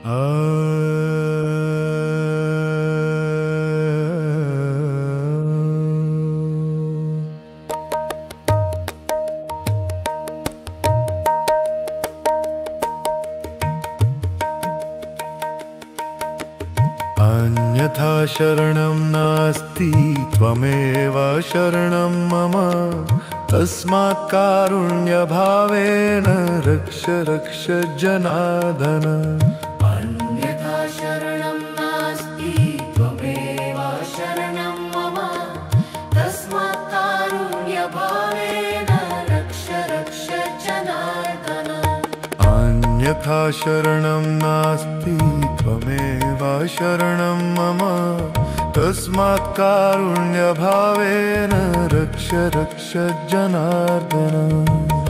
अन्यथा शरणं नास्ति त्वमेव शरणं मम तस्मात् कारुण्यभावेन रक्ष रक्ष जनार्दन। अन्यथा शरणं नास्ति त्वमेव शरणं मम तस्मात् कारुण्यभावेन रक्ष रक्ष जनार्दन। अन्यथा शरणं नास्ति त्वमेव शरणं मम तस्मात् कारुण्यभावेन रक्ष रक्ष जनार्दन।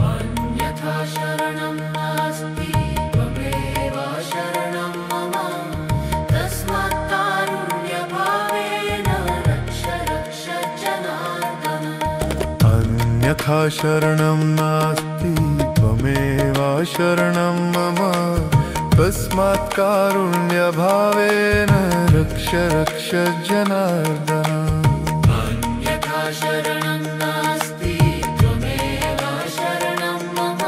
अन्यथा शरणं नास्ति त्वमेव शरणं मम तस्मात् कारुण्यभावेन रक्ष रक्ष जनार्दन। अन्यथा शरणं नास्ति त्वमेव शरणं मम तस्मात् कारुण्यभावेन रक्ष रक्ष जनार्दन। अन्यथा शरणं नास्ति त्वमेव शरणं मम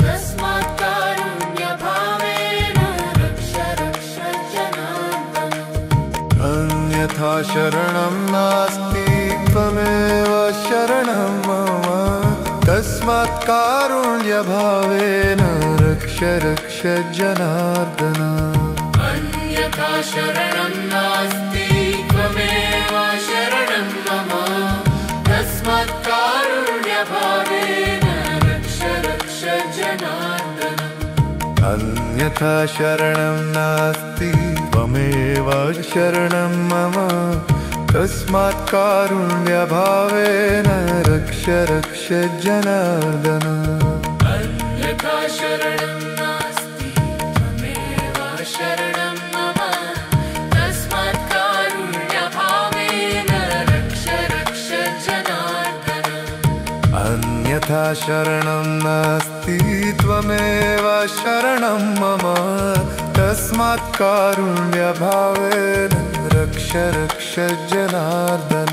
तस्मात् कारुण्यभावेन रक्ष रक्ष जनार्दन। अन्यथा शरणं नास्ति त्वमेव शरणं मम तस्मात् कारुण्यभावेन रक्ष रक्ष जनार्दन। अन्यथा शरणं नास्ति त्वमेव शरणं मम तस्मात् कारुण्यभावेन रक्ष रक्ष जनार्दन। अन्यथा शरणं नास्ति त्वमेव शरणं मम तस्मात् कारुण्यभावेन रक्ष रक्ष जनार्दन। अन्यथा शरणं नास्ति त्वमेव शरणं मम तस्मात् कारुण्यभावेन रक्ष रक्ष जनार्दन। अन्यथा शरणं नास्ति त्वमेव शरणं मम तस्मात् कारुण्यभावेन रक्ष रक्ष जनार्दन।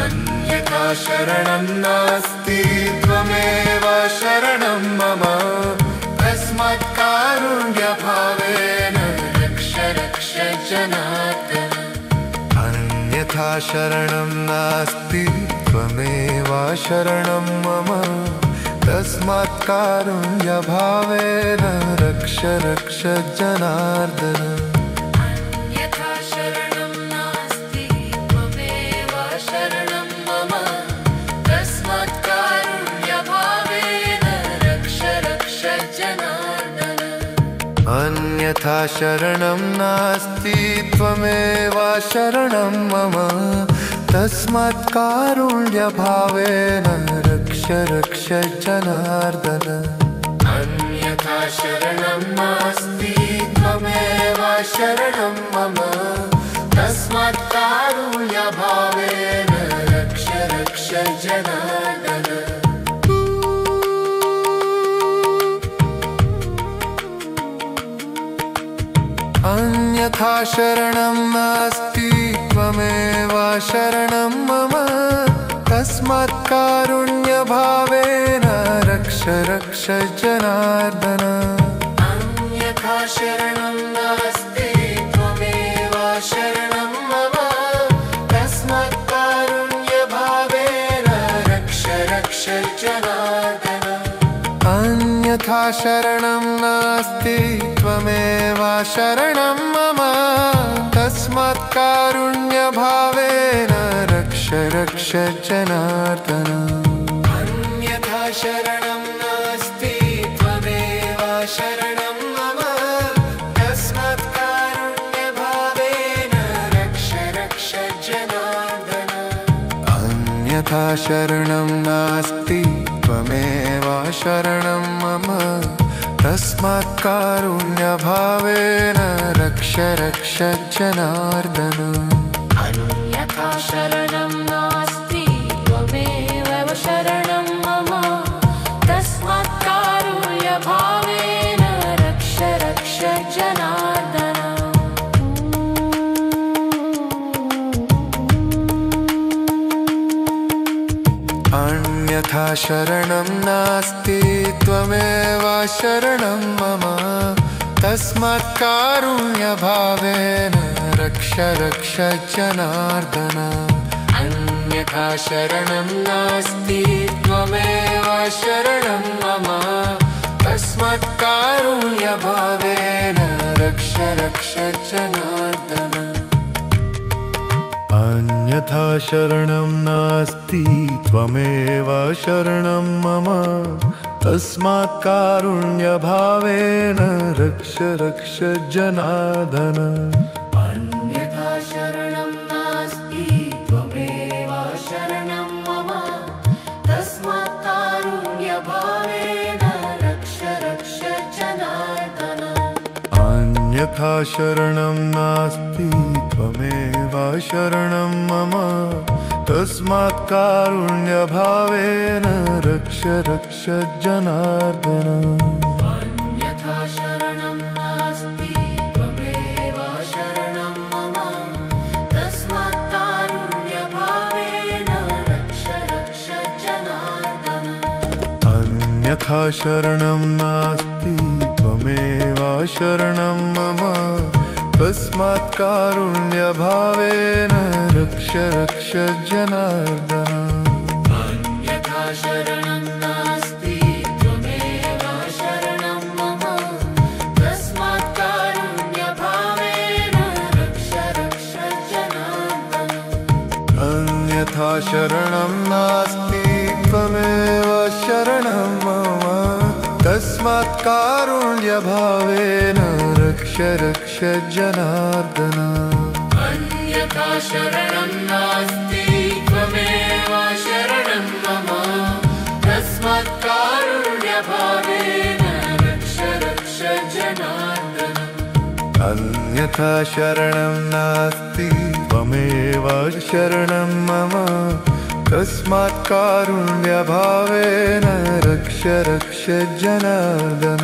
अन्यथा शरणं नास्ति त्वमेव शरणं मम तस्मात् कारुण्यभावेन रक्ष रक्ष जनार्दन। अन्यथा शरणं नास्ति त्वमेव शरणं मम तस्मात् कारुण्यभावेन रक्ष रक्ष जनार्दन। अन्यथा शरणं नास्ति त्वमेव शरणं मम तस्मात् कारुण्यभावेन रक्ष रक्ष जनार्दन। अन्यथा शरणं नास्ति त्वमेव शरणं मम तस्मात् कारुण्यभावेन रक्ष रक्ष जनार्दन। अन्यथा शरणं नास्ति त्वमेव शरणं मम तस्मात् कारुण्यभावेन रक्ष रक्ष जनार्दन। अन्यथा शरणं नास्ति त्वमेव शरणं मम तस्मात् कारुण्यभावेन रक्ष रक्ष जनार्दन। अन्यथा शरणं नास्ति त्वमेव शरणं मम तस्मात् कारुण्यभावेन रक्ष रक्ष जनार्दन। अन्यथा शरणं नास्ति त्वमेव शरणं मम तस्मात् कारुण्यभावेन रक्ष रक्ष जनार्दन। अन्यथा शरणं नास्ति त्वमेव शरणं मम तस्मात् कारुण्यभावेन रक्ष रक्ष जनार्दन। अन्यथा शरणं नास्ति त्वमेव शरणं मम तस्मात् कारुण्यभावेन रक्ष रक्ष जनार्दन। अन्यथा शरणं नास्ति त्वमेव शरणं मम तस्मात् कारुण्यभावेन रक्ष रक्ष जनार्दन। अन्यथा शरणं नास्ति त्वमेव शरणं मम तस्मात् कारुण्यभावेन रक्ष रक्ष जनार्दन अन्यथा शरणं नास्ति त्वमेव शरणं मम तस्मात् कारुण्यभावेन रक्ष रक्ष जनार्दन अन्यथा शरणं नास्ति त्वमेव शरणं मम तस्मात् कारुण्यभावेन रक्ष रक्ष जनार्दन अन्यथा शरणं नास्ति त्वमेव शरणं मम तस्मात् कारुण्यभावेन रक्ष रक्ष जनार्दन अन्यथा शरणं नास्ति त्वमेव शरणं मम तस्मात् कारुण्यभावेन रक्ष रक्ष जनार्दन अन्यथा शरणं नास्ति त्वमेव शरणं मम तस्मात् कारुण्यभावेन रक्ष रक्ष जनार्दन अन्यथा शरणं नास्ति त्वमेव शरणं मम तस्मात् कारुण्यभावेन रक्ष रक्ष जनार्दन अन्यथा शरणं नास्ति त्वमेव शरणं मम तस्मात् कारुण्यभावेन रक्ष रक्ष जनार्दन अन्यथा शरणं नास्ति त्वमेव शरणं मम तस्मात् कारुण्यभावेन रक्ष रक्ष जनार्दन अन्यथा शरणं नास्ति त्वमेव शरणं मम तस्मात् कारुण्यभावेन रक्ष रक्ष जनार्दन अन्यथा शरणं नास्ति त्वमेव शरणं मम तस्मात् कारुण्यभावेन रक्ष रक्ष जनार्दन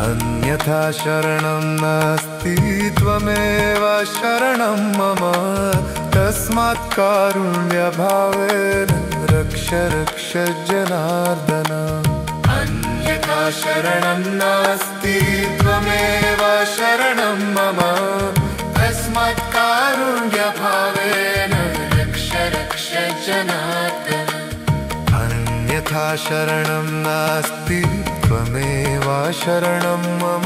अन्यथा शरणं नास्ति त्वमेव शरणं मम तस्मात् कारुण्यभावेन रक्ष रक्ष जनार्दन अन्यथा शरणं नास्ति त्वमेव शरणं मम तस्मात् कारुण्यभावेन रक्ष रक्ष जनार्दन अन्यथा शरणं नास्ति त्वमेव शरणं मम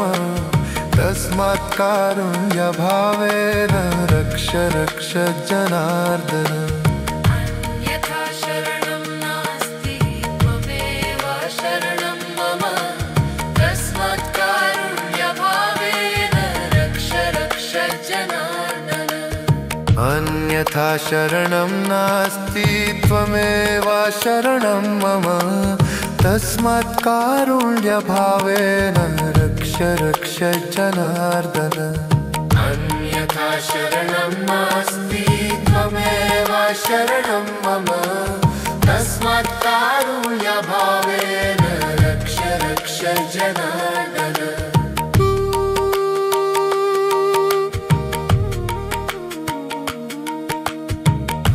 तस्मात् कारुण्यभावेन रक्ष रक्ष जनार्दन अन्यथा शरणं नास्ति त्वमेव शरणं मम तस्मात् कारुण्यभावेन रक्ष रक्ष जनार्दन अन्यथा शरणं नास्ति त्वमेव शरणं मम तस्मात् कारुण्यभावेन रक्ष रक्ष जनार्दन अन्यथा शरणं नास्ति त्वमेव शरणं मम तस्मात् कारुण्यभावेन रक्ष रक्ष जनार्दन अन्यथा शरणं नास्ति त्वमेव शरणं मम तस्मात् कारुण्यभावेन रक्ष रक्ष जनार्दन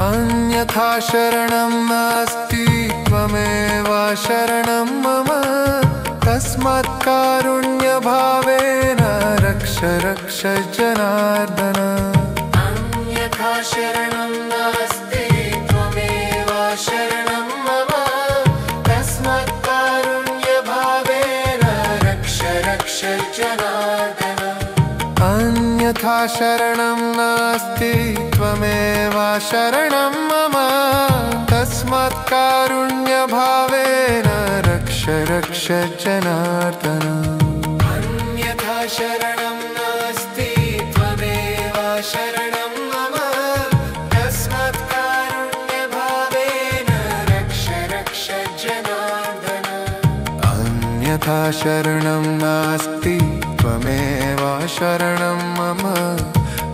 अन्यथा शरणं नास्ति त्वमेव शरणं मम तस्मात् कारुण्यभावेन रक्ष रक्ष जनार्दन अन्यथा शरणं नास्ति त्वमेव शरणं मम तस्मात् कारुण्यभावेन रक्ष रक्ष जनार्दन अन्यथा शरणं नास्ति त्वमेव शरणं मम तस्मात् कारुण्यभावेन रक्ष रक्ष जनार्दन अन्यथा शरणं नास्ति त्वमेव शरणं मम तस्मात् कारुण्यभावेन रक्ष रक्ष जनार्दन अन्यथा शरणं नास्ति त्वमेव शरणं मम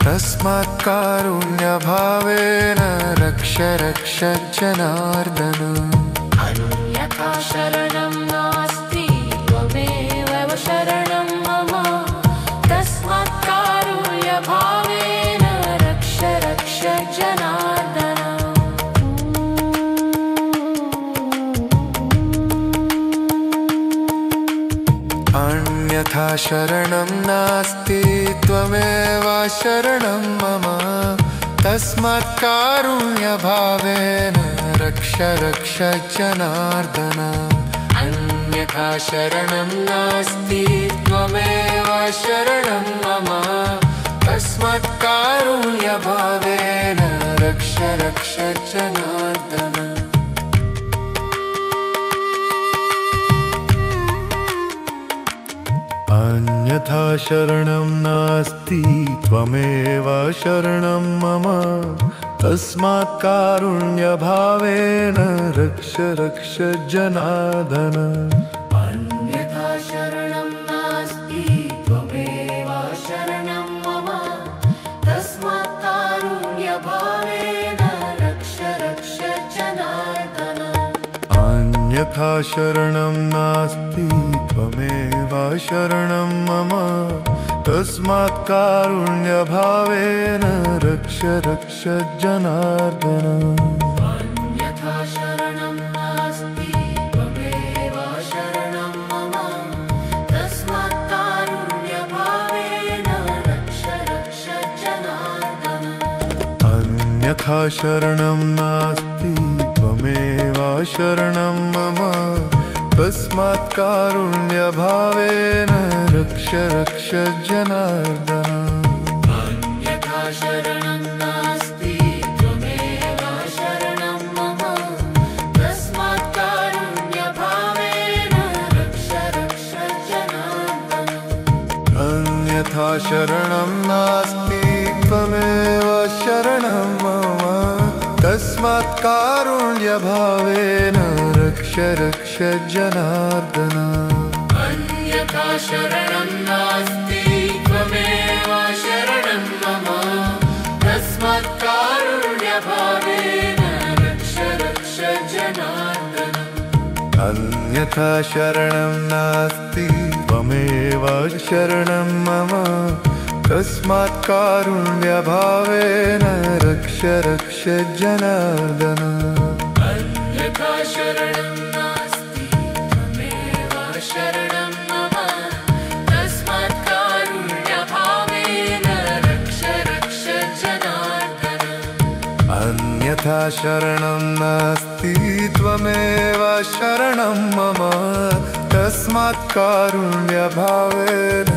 तस्मात् कारुण्यभावेन रक्ष रक्ष जनार्दन अन्यथा शरणं नास्ति अन्यथा शरणं नास्ति त्वमेव शरणं मम तस्मात् कारुण्यभावेन रक्ष रक्ष जनार्दन अन्यथा शरणं नास्ति त्वमेव शरणं मम तस्मात् कारुण्यभावेन रक्ष रक्ष जनार्दन अन्यथा शरणं नास्ति त्वमेव शरणं मम तस्मात् कारुण्यभावेन रक्ष रक्ष जनार्दन अन्यथा शरणं नास्ति त्वमेव शरणं मम तस्मात् कारुण्यभावेन रक्ष रक्ष जनार्दन अन्यथा शरणं नास्ति त्वमेव शरणं मम तस्मात् कारुण्यभावेन रक्ष रक्ष जनार्दन अन्यथा शरणं नास्ति त्वमेव शरणं मम तस्मात् कारुण्यभावेन रक्ष रक्ष जनार्दन अन्यथा शरणं नास्ति त्वमेव शरणं मम तस्मात् कारुण्यभावेन रक्ष रक्ष जनार्दन अन्यथा शरणं नास्ति त्वमेव शरणं मम तस्मात् कारुण्यभावेन रक्ष रक्ष जनार्दन अन्यथा शरणं नास्ति त्वमेव शरणं मम तस्मात् कारुण्यभावेन रक्ष रक्ष जनार्दन अन्यथा शरणं नास्ति त्वमेव शरणं मम तस्मात् कारुण्यभावेन रक्ष रक्ष जनार्दन अन्यथा शरणं नास्ति त्वमेव शरणं मम तस्मात् कारुण्यभावेन रक्ष रक्ष जनार्दन अन्यथा शरणं नास्ति त्वमेव शरणं मम तस्मात् कारुण्यभावेन रक्ष रक्ष जनार्दन अन्यथा शरणं नास्ति त्वमेव शरणं मम तस्मात् कारुण्यभावेन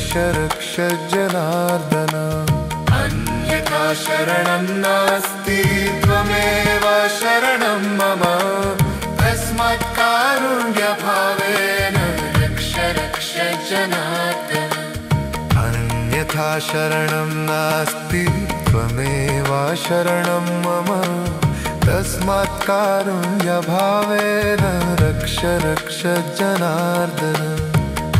रक्ष रक्ष जनार्दन अन्यथा शरणं नास्ति त्वमेव शरणं मम तस्मात् कारुण्यभावेन रक्ष रक्ष जनार्दन अन्यथा शरणं नास्ति त्वमेव शरणं मम तस्मात् कारुण्यभावेन रक्ष रक्ष जनार्दन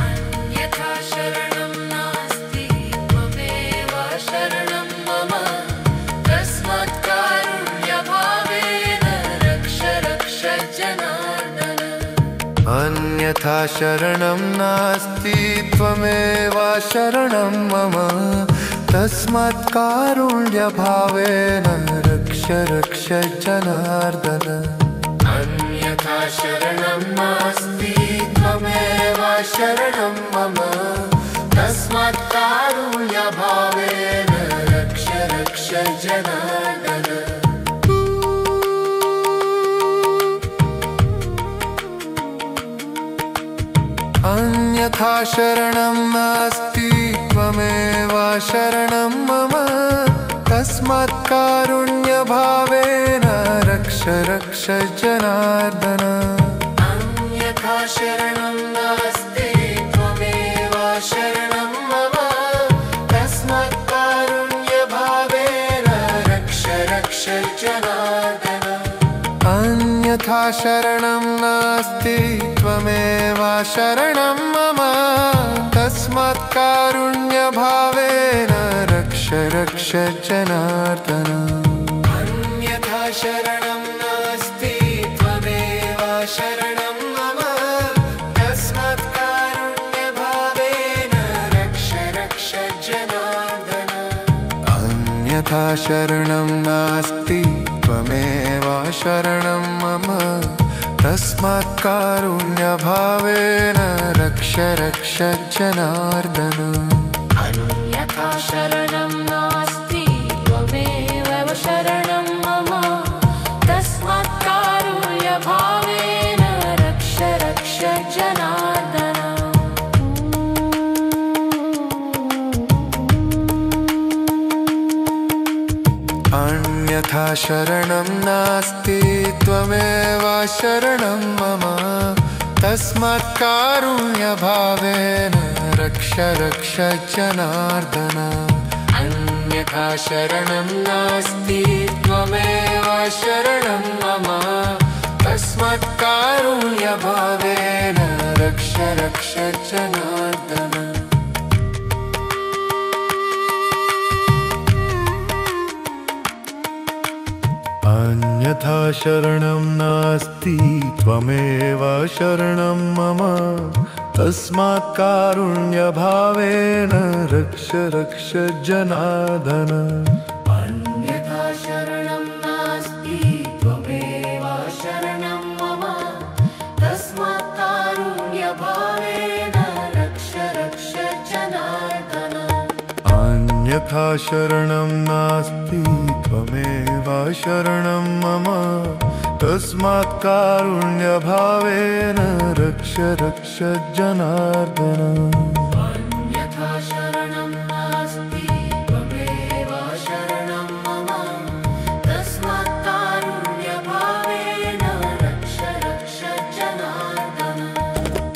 अन्यथा शरणं नास्ति त्वमेव शरणं मम तस्मात् कारुण्यभावेन रक्ष रक्ष जनार्दन अन्यथा शरणं नास्ति त्वमेव शरणं मम तस्मात् कारुण्यभावेन रक्ष रक्ष जनार्दन अन्यथा शरणं नास्ति त्वमेव शरणं मम तस्मात् कारुण्यभावेन रक्ष रक्ष जनार्दन अन्यथा शरणं नास्ति त्वमेव शरणं मम तस्मात् कारुण्यभावेन रक्ष रक्ष जनार्दन अन्यथा शरणं नास्ति त्वमेव शरणं मम तस्मात् कारुण्यभावेन रक्ष रक्ष जनार्दन अन्यथा शरणं नास्ति त्वमेव शरणं मम तस्मात् कारुण्यभावेन रक्ष रक्ष जनार्दन अन्यथा शरणं नास्ति त्वमेव शरणं मम तस्मात् कारुण्यभावेन रक्ष रक्ष जनार्दन अन्यथा शरणं नास्ति त्वमेव शरणं मम तस्मात् कारुण्यभावेन रक्ष रक्ष रक्ष जनार्दन अन्यथा शरणं नास्ति त्वमेव शरणं मम तस्मात् कारुण्यभावेन रक्ष रक्ष जनार्दन अन्यथा शरणं नास्ति त्वमेव शरणं मम तस्मात् कारुण्यभावेन रक्ष रक्ष जनार्दन अन्यथा शरणं नास्ति त्वमेव शरणं मम तस्मात् कारुण्यभावेन रक्ष रक्ष जनार्दन अन्यथा शरणं नास्ति त्वमेव शरणं मम तस्मात् कारुण्यभावेन रक्ष रक्ष जनार्दन अन्यथा शरणं नास्ति त्वमेव शरणं मम तस्मात् कारुण्यभावेन रक्ष रक्ष जनार्दन अन्यथा शरणं नास्ति त्वमेव शरणं मम तस्मात् कारुण्यभावेन रक्ष रक्ष जनार्दन अन्यथा शरणं नास्ति त्वमेव शरणं मम तस्मात् कारुण्यभावेन रक्ष रक्ष जनार्दन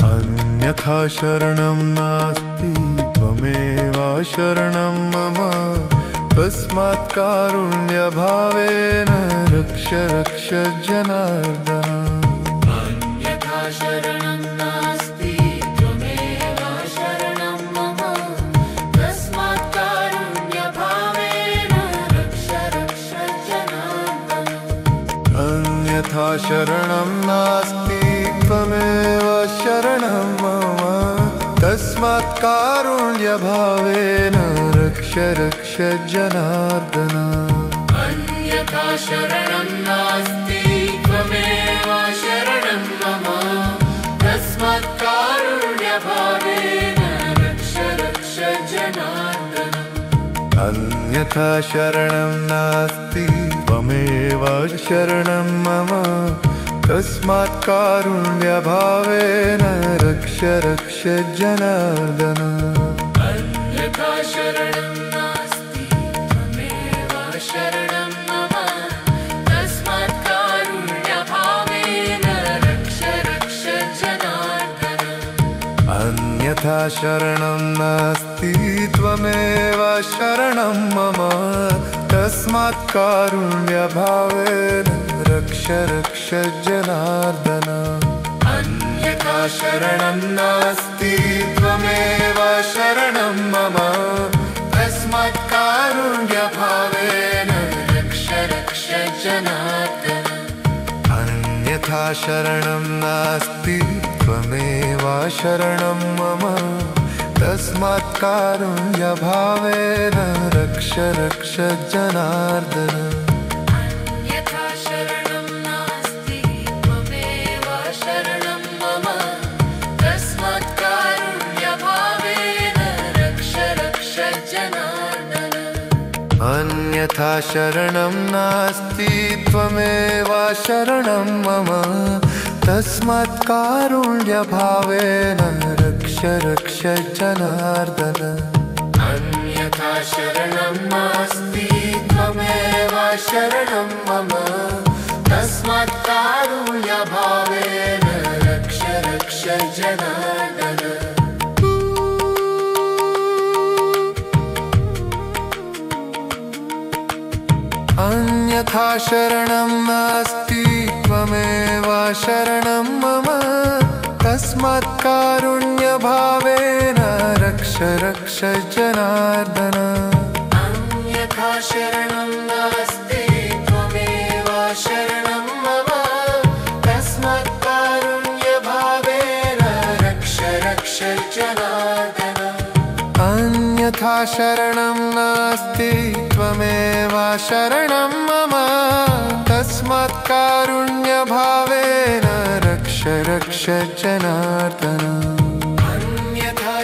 अन्यथा शरणं नास्ति त्वमेव शरणं मम तस्मात् कारुण्यभावेन रक्ष रक्ष जनार्दन अन्यथा शरणं नास्ति त्वमेव शरणं मम तस्मात् कारुण्यभावेन रक्ष रक्ष जनार्दन अन्यथा शरणं नास्ति त्वमेव शरणं मम तस्मात् कारुण्यभावेन रक्ष रक्ष जनार्दन अन्यथा शरणं नास्ति त्वमेव शरणं मम तस्मात् कारुण्यभावेन रक्ष रक्ष जनार्दन अन्यथा शरणं नास्ति त्वमेव शरणं मम तस्मात् कारुण्यभावेन रक्ष रक्ष जनार्दन अन्यथा शरणं नास्ति त्वमेव शरणं मम तस्मात् कारुण्यभावेन रक्ष रक्ष जनार्दन अन्यथा शरणं नास्ति त्वमेव शरणं मम तस्मात् कारुण्यभावेन रक्ष रक्ष जनार्दन अन्यथा शरणं नास्ति त्वमेव शरणं मम तस्मात् कारुण्यभावेन रक्ष रक्ष जनार्दन अन्यथा शरणं नास्ति त्वमेव शरणं मम तस्मात् कारुण्यभावेन रक्ष रक्ष जनार्दन अन्यथा शरणं नास्ति त्वमेव शरणं मम तस्मात् कारुण्यभावेन रक्ष रक्ष जनार्दन अन्यथा शरणं नास्ति त्वमेव शरणं मम तस्मात् कारुण्यभावेन रक्ष रक्ष जनार्दन अन्यथा शरणं नास्ति त्वमेव शरणं मम तस्मात् कारुण्यभावेन रक्ष रक्ष जनार्दन अन्यथा शरणं नास्ति त्वमेव शरणं मम तस्मात् कारुण्यभावेन रक्ष रक्ष जनार्दन अन्यथा शरणं नास्ति त्वमेव शरणं मम तस्मात् कारुण्यभावेन रक्ष रक्ष जनार्दन अन्यथा शरणं नास्ति त्वमेव शरणं मम तस्मात् कारुण्यभावेन रक्ष रक्ष जनार्दन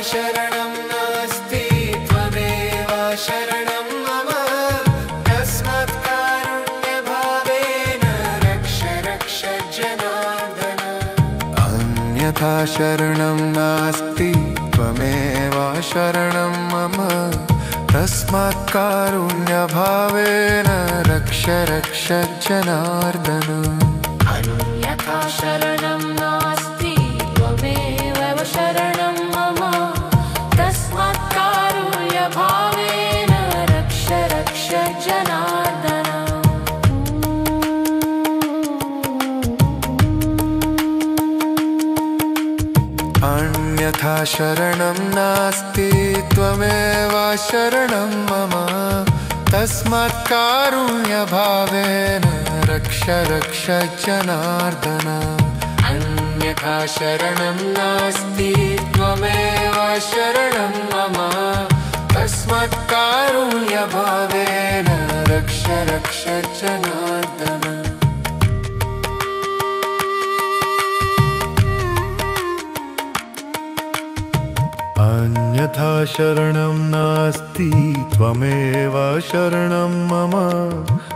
शरणं नास्ति त्वमेव शरणं मम तस्मात् कारुण्यभावेन रक्ष रक्ष जनार्दन अन्यथा शरणं नास्ति त्वमेव शरणं मम तस्मात् कारुण्यभावेन रक्ष रक्ष जनार्दन अन्यथा शरणं नास्ति त्वमेव शरणं मम तस्मात् कारुण्यभावेन रक्ष रक्ष जनार्दन अन्यथा शरणं नास्ति त्वमेव शरणं मम तस्मात् कारुण्यभावेन रक्ष रक्ष जनार्दन अन्यथा शरणं नास्ति त्वमेव शरणं मम तस्मात् कारुण्यभावेन रक्ष रक्ष जनार्दन अन्यथा शरणं नास्ति त्वमेव शरणं मम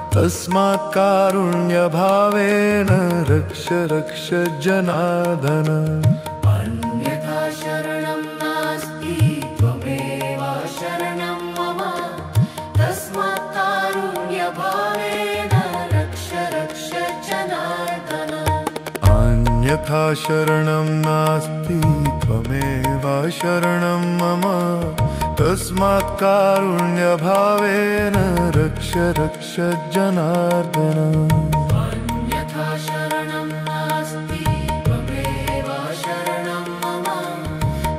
तस्मात् कारुण्यभावेन रक्ष रक्ष जनार्दन अन्यथा शरणं नास्ति त्वमेव शरणं मम तस्मात् कारुण्यभावेन रक्ष रक्ष जनार्दन अन्यथा शरणं नास्ति त्वमेव शरणं मम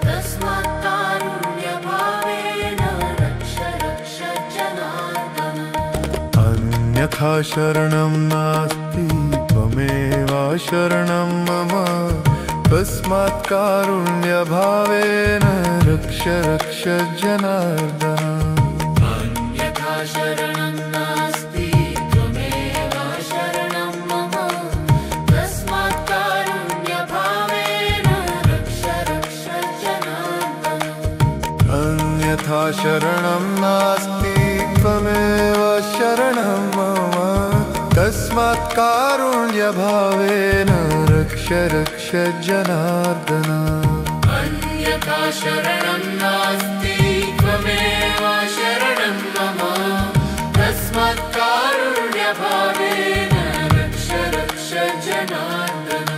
तस्मात् कारुण्यभावेन रक्ष रक्ष जनार्दन अन्यथा शरणं नास्ति त्वमेव शरणं मम तस्मात् कारुण्यभावेन रक्ष रक्ष जनार्दन अन्यथा शरणं नास्ति त्वमेव शरणं मम तस्मात् कारुण्यभावेन रक्ष रक्ष जनार्दन अन्यथा शरणं नास्ति त्वमेव शरणं मम तस्मात् कारुण्यभावेन रक्ष रक्ष जनार्दन अन्यथा शरणं नास्ति त्वमेव शरणं मम तस्मात् कारुण्यभावेन रक्ष रक्ष जनार्दन अन्यथा शरणं नास्ति त्वमेव शरणं मम तस्मात् कारुण्यभावेन रक्ष रक्ष जनार्दन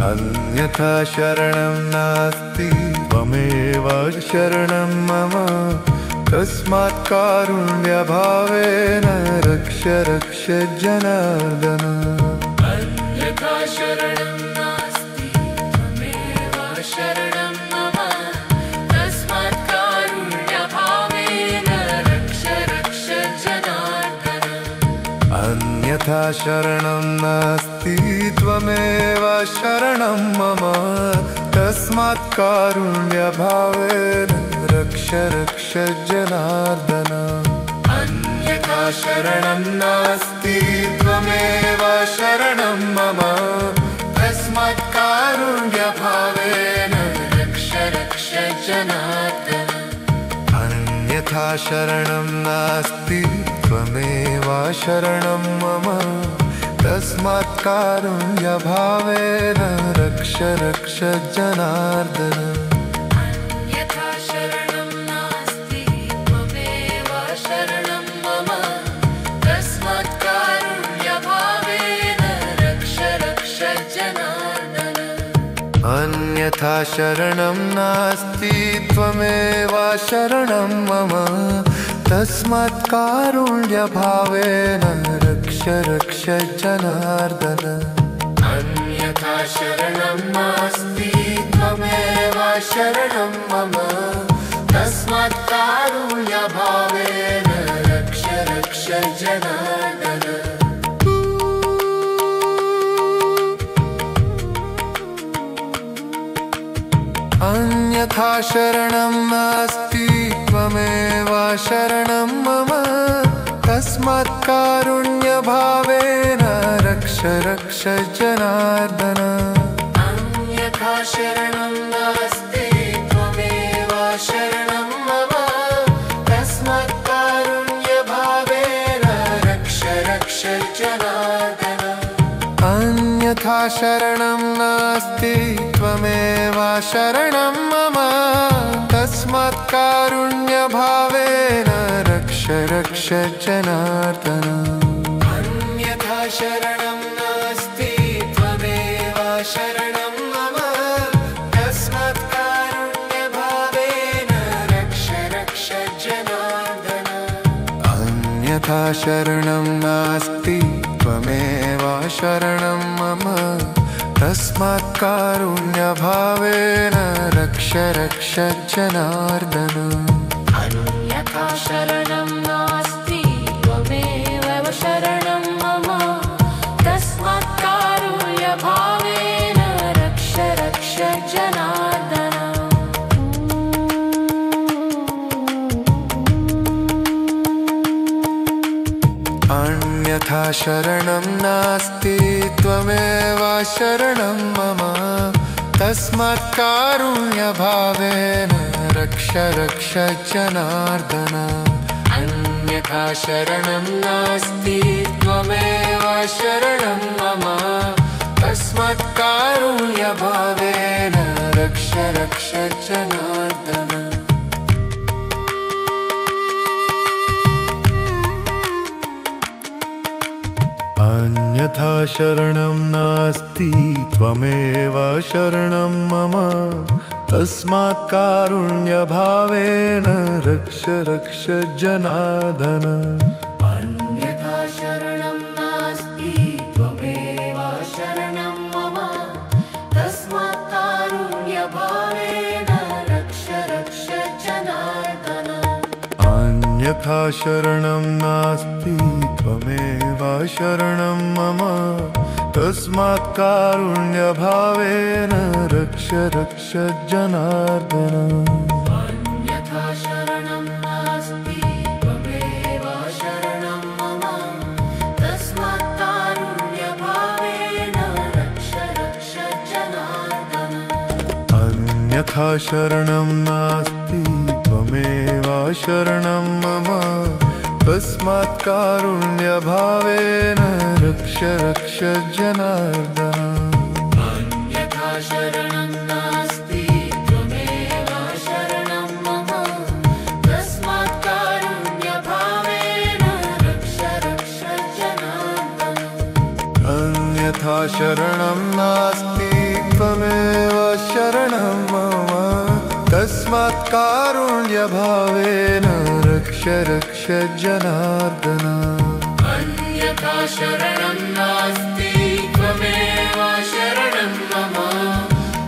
अन्यथा शरणं नास्ति त्वमेव शरणं मम तस्मात् कारुण्यभावेन रक्ष रक्ष जनार्दन अन्यथा शरणं नास्ति त्वमेव शरणं मम तस्मात् कारुण्यभावेन रक्ष रक्ष जनार्दन अन्यथा शरणं नास्ति त्वमेव शरणं मम तस्मात् कारुण्यभावेन रक्ष रक्ष जनार्दन अन्यथा शरणं नास्ति त्वमेव शरणं मम तस्मात् कारुण्यभावेन रक्ष रक्ष जनार्दन अन्यथा शरणं नास्ति त्वमेव शरणं मम तस्मात् कारुण्यभावेन रक्ष रक्ष जनार्दन अन्यथा शरणं नास्ति त्वमेव शरणं मम तस्मात् कारुण्यभावेन रक्ष रक्ष जनार्दन अन्यथा शरणं नास्ति त्वमेव शरणं मम तस्मात् कारुण्यभावेन रक्ष रक्ष जनार्दन अन्यथा शरणं नास्ति त्वमेव शरणं मम तस्मात् कारुण्यभावेन रक्ष रक्ष जनार्दन अन्यथा शरणं नास्ति त्वमेव शरणं मम तस्मात् कारुण्यभावेन रक्ष रक्ष जनार्दन अन्यथा शरणं नास्ति त्वमेव त्वमेव शरणं मम तस्मात् कारुण्यभावेन रक्ष रक्ष जनार्दन अन्यथा शरणं नास्ति त्वमेव शरणं मम तस्मात् कारुण्यभावेन रक्ष रक्ष जनार्दन अन्यथा शरणं नास्ति त्वमेव शरणं मम तस्मात् कारुण्यभावेन रक्ष रक्ष जनार्दन अन्यथा शरणं नास्ति त्वमेव शरणं मम तस्मात् कारुण्यभावेन रक्ष रक्ष जनार्दन अन्यथा शरणं नास्ति त्वमेव शरणं मम तस्मात् कारुण्यभावेन रक्ष रक्ष जनार्दन अन्यथा शरणं नास्ति त्वमेव शरणं मम तस्मात् कारुण्यभावेन रक्ष रक्ष जनार्दन अन्यथा शरणं नास्ति त्वमेव शरणं मम तस्मात् कारुण्यभावेन रक्ष रक्ष जनार्दन अन्यथा शरणं नास्ति त्वमेव शरणं मम तस्मात् कारुण्यभावेन रक्ष रक्ष जनार्दन अन्यथा शरणं नास्ति त्वमेव शरणं मम तस्मात् कारुण्यभावेन रक्ष रक्ष जनार्दन अन्यथा शरणं नास्ति त्वमेव शरणं मम तस्मात् कारुण्यभावेन रक्ष रक्ष जनार्दन अन्यथा शरणं नास्ति त्वमेव शरणं मम तस्मात् कारुण्यभावेन रक्ष रक्ष जनार्दन अन्यथा शरणं नास्ति त्वमेव शरणं मम तस्मात् कारुण्यभावेन रक्ष रक्ष जनार्दन अन्यथा शरणं नास्ति त्वमेव शरणं मम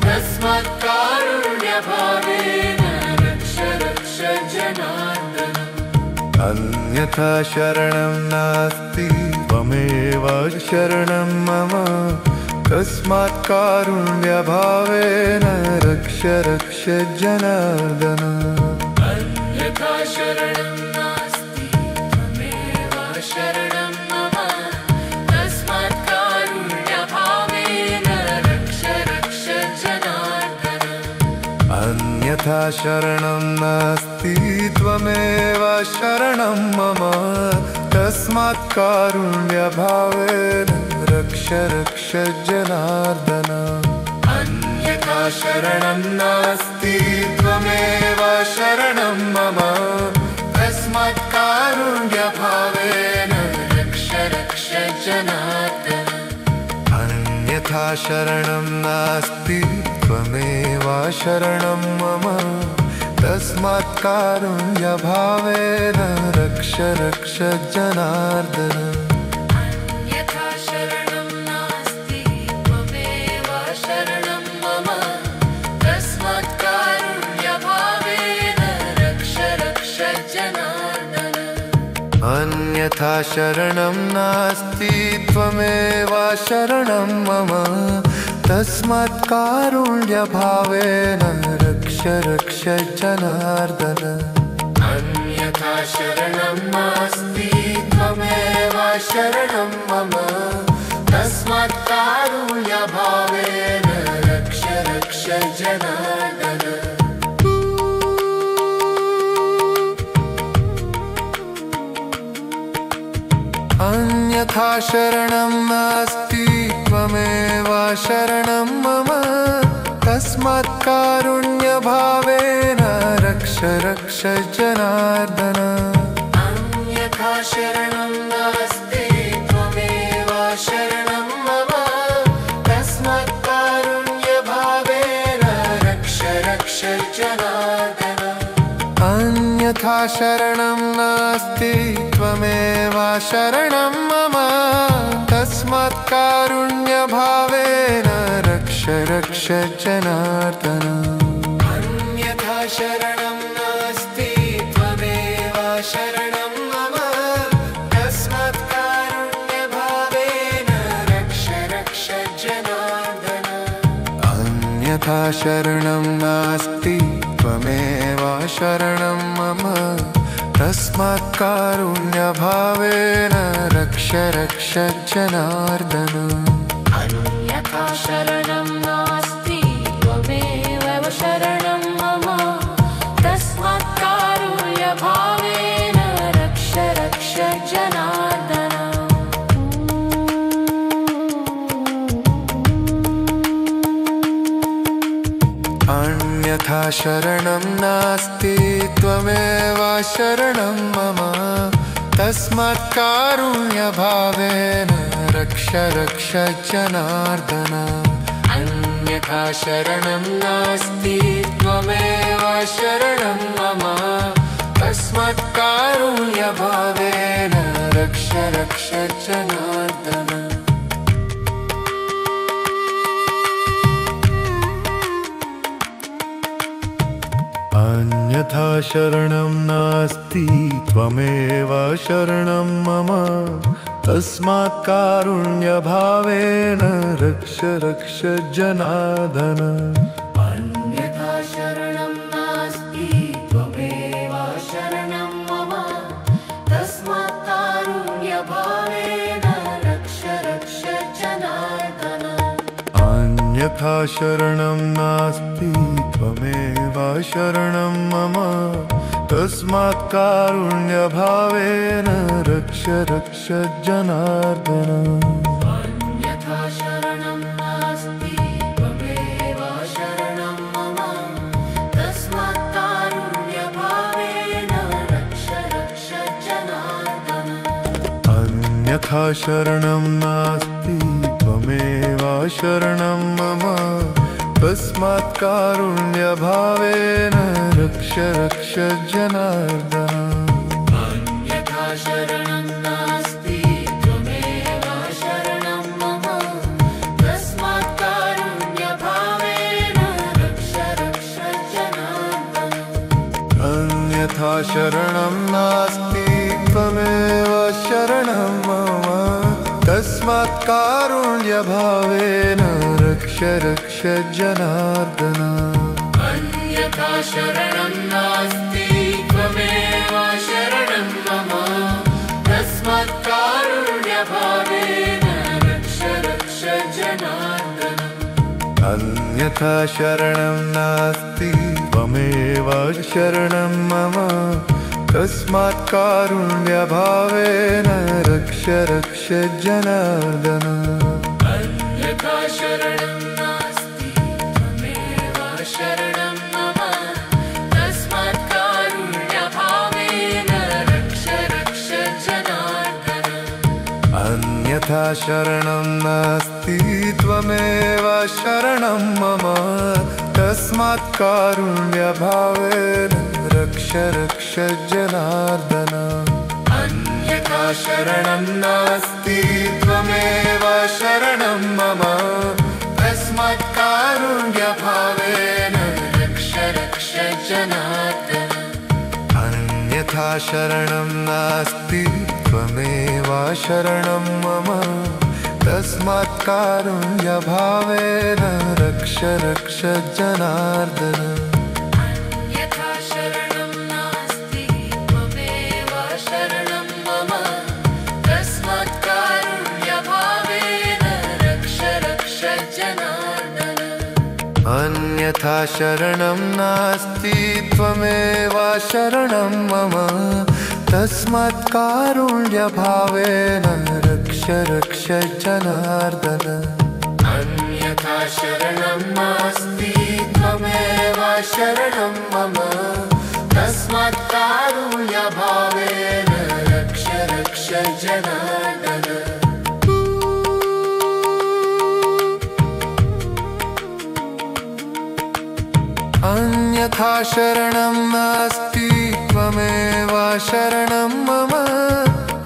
तस्मात् कारुण्यभावेन रक्ष रक्ष जनार्दन अन्यथा शरणं नास्ति त्वमेव शरणं मम तस्मात् कारुण्यभावेन रक्ष रक्ष जनार्दन अन्यथा शरणं नास्ति त्वमेव शरणं मम तस्मात् कारुण्यभावेन रक्ष रक्ष जनार्दन अन्यथा शरणं नास्ति त्वमेव शरणं मम तस्मात् कारुण्यभावेन रक्ष रक्ष जनार्दन अन्यथा शरणं नास्ति त्वमेव शरणं मम तस्मात् कारुण्यभावेन रक्ष रक्ष जनार्दन अन्यथा शरणं नास्ति त्वमेव शरणं मम तस्मात् कारुण्यभावेन रक्ष रक्ष जनार्दन अन्यथा शरणं नास्ति त्वमेव शरणं मम तस्मात् कारुण्यभावेन रक्ष रक्ष जनार्दन अन्यथा शरणं नास्ति त्वमेव शरणं मम तस्मात् कारुण्यभावेन रक्ष रक्ष जनार्दन अन्यथा शरणं नास्ति त्वमेव शरणं मम तस्मात् कारुण्यभावेन रक्ष रक्ष जनार्दन अन्यथा शरणं नास्ति त्वमेव शरणं मम तस्मात् कारुण्यभावेन रक्ष रक्ष जनार्दन अन्यथा शरणं नास्ति त्वमेव शरणं मम तस्मात्कारुण्यभावेन रक्ष रक्ष जनार्दन। अन्यथा शरणं नास्ति त्वमेव शरणं मम तस्मात्कारुण्यभावेन रक्ष रक्ष जनार्दन। अन्यथा शरणं नास्ति त्वमेव शरणं मम तस्मात्कारुण्यभावेन रक्ष रक्ष जनार्दन। अन्यथा शरणं नास्ति त्वमेव शरणं मम तस्मात्कारुण्यभावेन रक्ष रक्ष जनार्दन। अन्यथा शरणं नास्ति त्वमेव शरणं मम तस्मात्कारुण्यभावेन रक्ष रक्ष जनार्दन। अन्यथा शरणं नास्ति त्वमेव शरणं मम तस्मात्कारुण्यभावेन रक्ष रक्ष जनार्दन। अन्यथा शरणं नास्ति त्वमेव शरणं मम तस्मात्कारुण्यभावेन रक्ष रक्ष जनार्दन। अन्यथा शरणं नास्ति त्वमेव शरणं मम तस्मात्कारुण्यभावेन रक्ष रक्ष जनार्दन। अन्यथा शरणं नास्ति त्वमेव शरणं मम तस्मात्कारुण्यभावेन रक्ष रक्ष जनार्दन। अन्यथा शरणं नास्ति त्वमेव शरणं मम तस्मात्कारुण्यभावेन रक्ष रक्ष जनार्दन। अन्यथा शरणं नास्ति त्वमेव शरणं मम तस्मात्कारुण्यभावेन रक्ष रक्ष जनार्दन। अन्यथा शरणं नास्ति त्वमेव शरणं मम तस्मात्कारुण्यभावेन रक्ष रक्ष जनार्दन। अन्यथा शरणं नास्ति त्वमेव शरणं मम तस्मात्कारुण्यभावेन रक्ष रक्ष जनार्दन। अन्यथा शरणं नास्ति त्वमेव शरणं मम तस्मात्कारुण्यभावेन रक्ष रक्ष जनार्दन। अन्यथा शरणं नास्ति त्वमेव शरणं मम तस्मात्कारुण्यभावेन रक्ष रक्ष जनार्दन। अन्यथा शरणं नास्ति त्वमेव शरणं मम तस्मात्कारुण्यभावेन रक्ष रक्ष जनार्दन। अन्यथा शरणं नास्ति त्वमेव शरणं मम तस्मात्कारुण्यभावेन रक्ष रक्ष जनार्दन। अन्यथा शरणं नास्ति त्वमेव शरणं मम तस्मात्कारुण्यभावेन रक्ष रक्ष जनार्दन। अन्यथा शरणं नास्ति त्वमेव शरणं मम तस्मात्कारुण्यभावेन रक्ष रक्ष जनार्दन। अन्यथा शरणं नास्ति त्वमेव शरणं मम तस्मात्कारुण्यभावेन रक्ष रक्ष जनार्दन। अन्यथा शरणं नास्ति त्वमेव शरणं मम तस्मात्कारुण्यभावेन रक्ष रक्ष जनार्दन। अन्यथा शरणं नास्ति त्वमेव शरणं मम तस्मात्कारुण्यभावेन रक्ष रक्ष जनार्दन। अन्यथा शरणं नास्ति त्वमेव शरणं मम तस्मात्कारुण्यभावेन रक्ष रक्ष जनार्दन। अन्यथा शरणं नास्ति त्वमेव शरणं मम तस्मात् कारुण्यभावेन रक्ष रक्ष जनार्दन अन्यथा शरणं नास्ति त्वमेव शरणं मम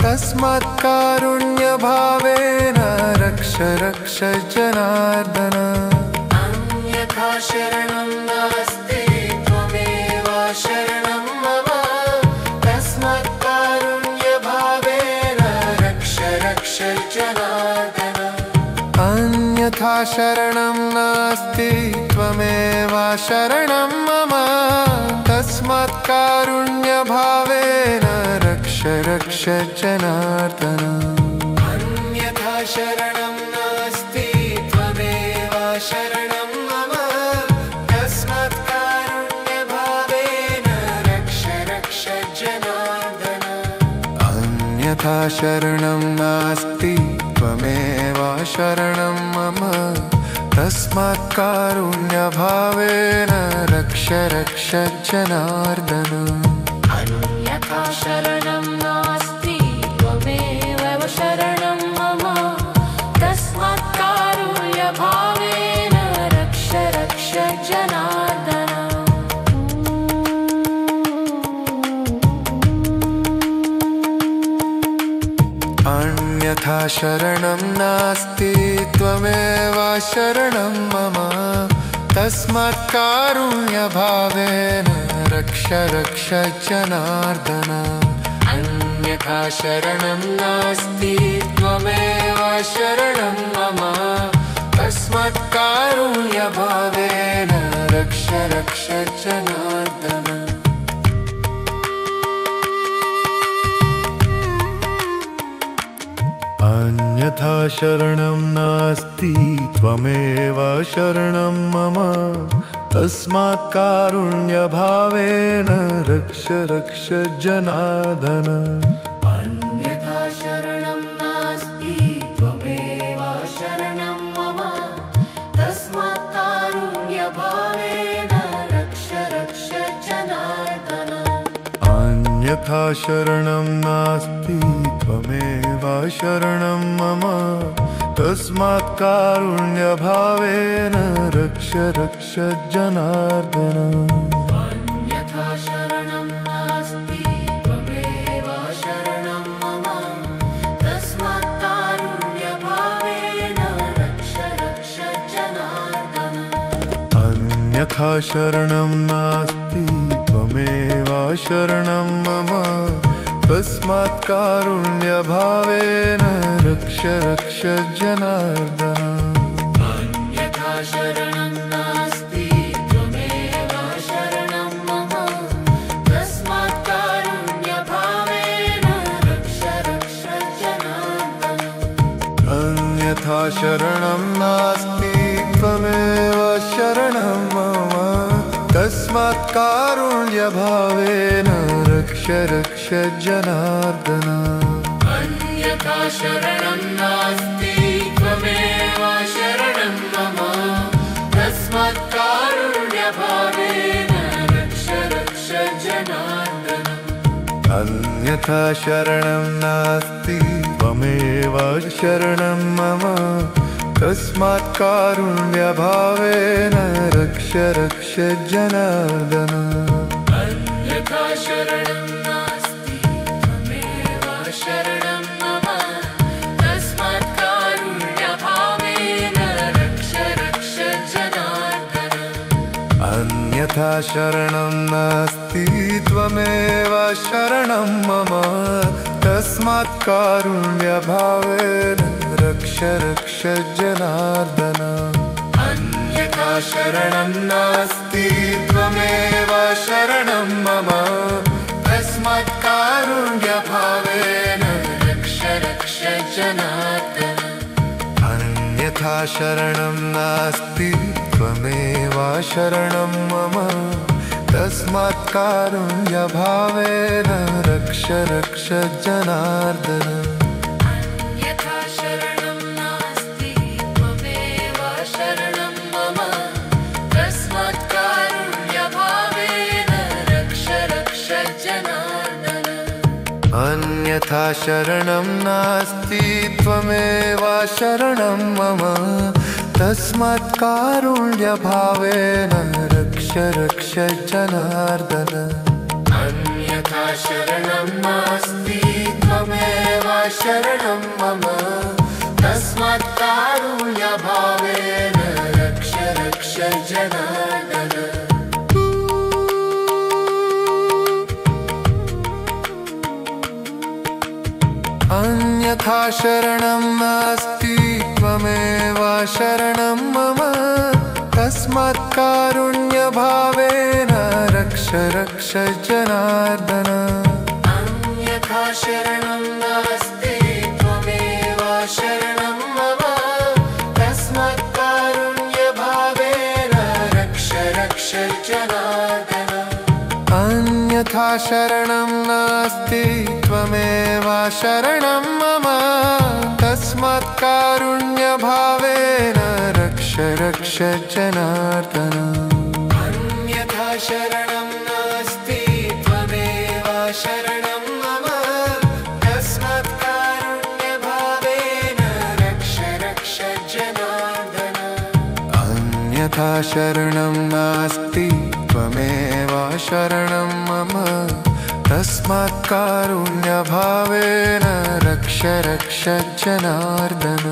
तस्मात् कारुण्यभावेन रक्ष रक्ष जनार्दन अन्यथा शरणं नास्ति त्वमेव शरणं मम तस्मात् कारुण्यभावेन रक्ष रक्ष जनार्दन अन्यथा शरणं नास्ति त्वमेव शरणं मम तस्मात् कारुण्यभावेन रक्ष रक्ष जनार्दन अन्यथा शरणं नास्ति त्वमेव शरणं मम तस्मात् कारुण्यभावेन रक्ष रक्ष जनार्दन अन्यथा शरणं नास्ति त्वमेव शरणं मम तस्मात् कारुण्यभावेन रक्ष रक्ष जनार्दन अन्यथा शरणं नास्ति त्वमेव शरणं मम तस्मात् कारुण्यभावेन रक्ष रक्ष जनार्दन अन्यथा शरणं नास्ति त्वमेव शरणं मम तस्मात् कारुण्यभावेन रक्ष रक्ष जनार्दन अन्यथा शरणं नास्ति त्वमेव शरणं मम तस्मात् कारुण्यभावेन रक्ष रक्ष जनार्दन अन्यथा शरणं नास्ति त्वमेव शरणं मम तस्मात् कारुण्यभावेन रक्ष रक्ष जनार्दन अन्यथा शरणं नास्ति त्वमेव शरणं मम तस्मात् कारुण्यभावेन रक्ष रक्ष जनार्दन अन्यथा शरणं नास्ति त्वमेव शरणं मम तस्मात् कारुण्यभावेन रक्ष रक्ष जनार्दन अन्यथा शरणं नास्ति त्वमेव शरणं मम तस्मात् कारुण्यभावेन रक्ष रक्ष जनार्दन अन्यथा शरणं नास्ति त्वमेव शरणं मम तस्मात् कारुण्यभावेन रक्ष रक्ष जनार्दन अन्यथा शरणं नास्ति त्वमेव शरणं मम तस्मात् कारुण्यभावेन रक्ष रक्ष जनार्दन अन्यथा शरणं नास्ति त्वमेव शरणं मम तस्मात् कारुण्यभावेन रक्ष रक्ष जनार्दन अन्यथा शरणं नास्ति त्वमेव शरणं मम तस्मात् कारुण्यभावेन रक्ष रक्ष जनार्दन अन्यथा शरणं नास्ति त्वमेव शरणं मम तस्मात् कारुण्यभावेन रक्ष रक्ष जनार्दन अन्यथा शरणं नास्ति त्वमेव शरणं मम तस्मात् कारुण्यभावेन रक्ष रक्ष जनार्दन अन्यथा शरणं नास्ति त्वमेव शरणं मम तस्मात् कारुण्यभावेन रक्ष रक्ष जनार्दन अन्यथा शरणं नास्ति त्वमेव शरणं मम तस्मात् कारुण्यभावेन रक्ष रक्ष जनार्दन अन्यथा शरणं नास्ति त्वमेव शरणं मम तस्मात् कारुण्यभावेन रक्ष रक्ष जनार्दन अन्यथा शरणं नास्ति त्वमेव शरणं अन्यथा शरणं नास्ति त्वमेव शरणं मम तस्मात् कारुण्यभावेन रक्ष रक्ष जनार्दन अन्यथा शरणं नास्ति त्वमेव शरणं मम तस्मात् कारुण्यभावेन रक्ष रक्ष जनार्दन अन्यथा शरणं नास्ति त्वमेव शरणं मम तस्मात् कारुण्यभावेन रक्ष रक्ष जनार्दन अन्यथा शरणं नास्ति त्वमेव शरणं मम तस्मात् कारुण्यभावेन रक्ष रक्ष जनार्दन अन्यथा शरणं नास्ति त्वमेव शरणं मम तस्मात् कारुण्यभावेन रक्ष रक्ष जनार्दन अन्यथा शरणं नास्ति त्वमेव शरणं मम तस्मात् कारुण्यभावेन रक्ष रक्ष जनार्दन अन्यथा शरणं नास्ति त्वमेव शरणं मम तस्मात् कारुण्यभावेन रक्ष रक्ष जनार्दन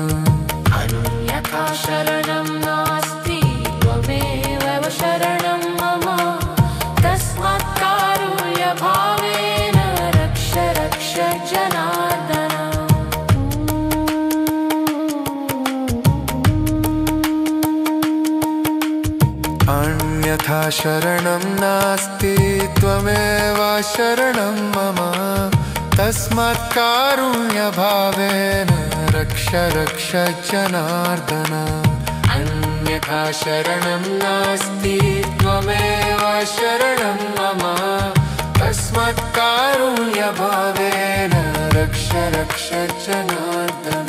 अन्यथा शरणं नास्ति त्वमेव शरणं मम तस्मात् कारुण्यभावेन रक्ष रक्ष जनार्दन अन्यथा शरणं नास्ति त्वमेव शरणं मम तस्मात् कारुण्यभावेन रक्ष रक्ष जनार्दन अन्यथा शरणं नास्ति त्वमेव शरणं मम तस्मात् कारुण्यभावेन रक्ष रक्ष जनार्दन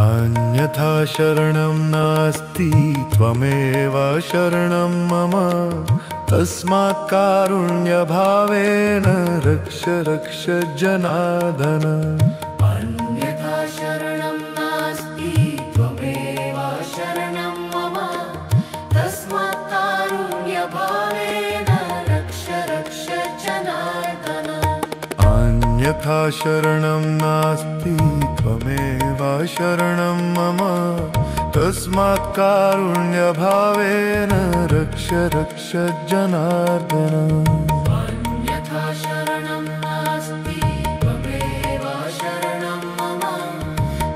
अन्यथा शरणं नास्ति त्वमेव शरणं मम तस्मात् कारुण्यभावेन रक्ष रक्ष जनार्दन अन्यथा शरणं नास्ति त्वमेव शरणं मम तस्मात् कारुण्यभावेन रक्ष रक्ष जनार्दन अन्यथा शरणं नास्ति त्वमेव शरणं मम तस्मात् कारुण्यभावेन रक्ष रक्ष जनार्दन अन्यथा शरणं नास्ति त्वमेव शरणं मम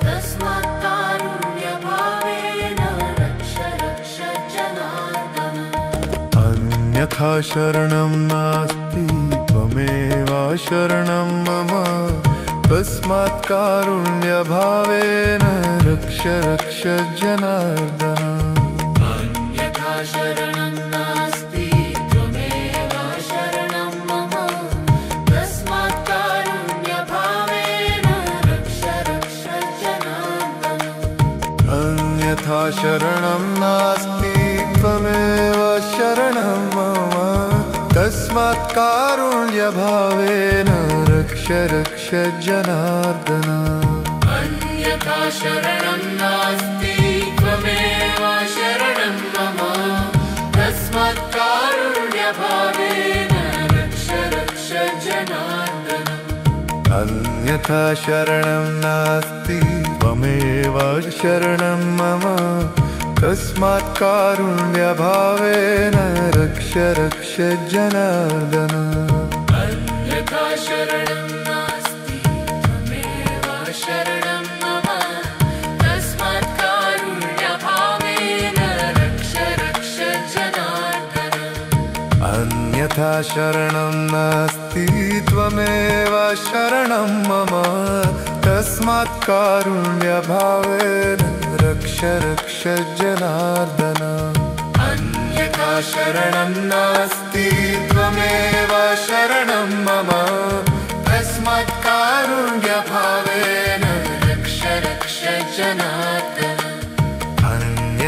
तस्मात् कारुण्यभावेन रक्ष रक्ष जनार्दन अन्यथा शरणं नास्ति त्वमेव शरणं मम तस्मात् कारुण्यभावेन रक्ष रक्ष जनार्दन अन्यथा शरणं नास्ति त्वमेव शरणं मम तस्मात् कारुण्यभावेन रक्ष रक्ष जनार्दन अन्यथा शरणं नास्ति त्वमेव शरणं मम तस्मात् कारुण्यभावेन रक्ष रक्ष जनार्दन अन्यथा शरणं नास्ति त्वमेव शरणं मम तस्मात् कारुण्यभावेन रक्ष रक्ष जनार्दन अन्यथा शरणं नास्ति त्वमेव शरणं मम तस्मात् कारुण्यभावेन रक्ष रक्ष जनार्दन अन्यथा शरणं नास्ति त्वमेव शरणं मम तस्मात् कारुण्यभावेन रक्ष रक्ष जनार्दन अन्यथा शरणं नास्ति त्वमेव शरणं मम तस्मात् कारुण्यभावेन रक्ष रक्ष जनार्दन अन्यथा शरणं नास्ति त्वमेव शरणं मम तस्मात् कारुण्यभावेन रक्ष रक्ष जनार्दन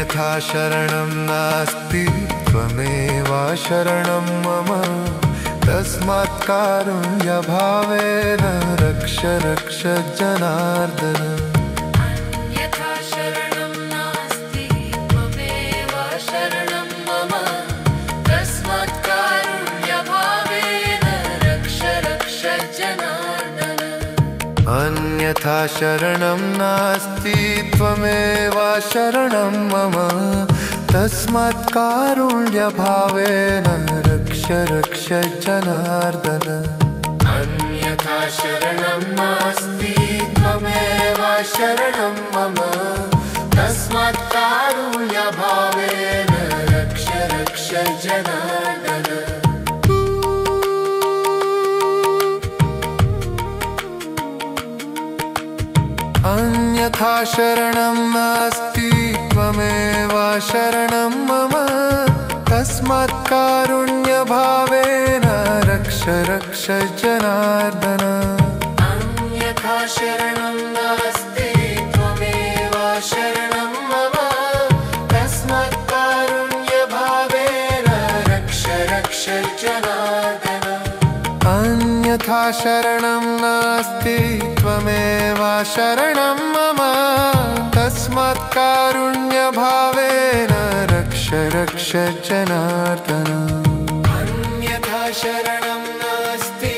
अन्यथा शरणं नास्ति त्वमेव शरणं मम तस्मात् कारुण्यभावेन रक्ष रक्ष जनार्दन अन्यथा शरणं नास्ति त्वमेव शरणं मम तस्मात् कारुण्यभावेन रक्ष रक्ष जनार्दन अन्यथा शरणं नास्ति त्वमेव शरणं मम तस्मात् कारुण्यभावेन रक्ष रक्ष जनार्दन अन्यथा शरणं नास्ति त्वमेव शरणं मम तस्मात् कारुण्यभावेन रक्ष रक्ष जनार्दन अन्यथा शरणं नास्ति त्वमेव शरणं मम तस्मात् कारुण्यभावेन रक्ष रक्ष जनार्दन अन्यथा शरणं नास्ति त्वमेव शरणं मम तस्मात् कारुण्यभावेन रक्ष रक्ष जनार्दन अन्यथा शरणं नास्ति त्वमेव शरणं मम तस्मात् कारुण्यभावेन रक्ष रक्ष जनार्दन अन्यथा शरणं नास्ति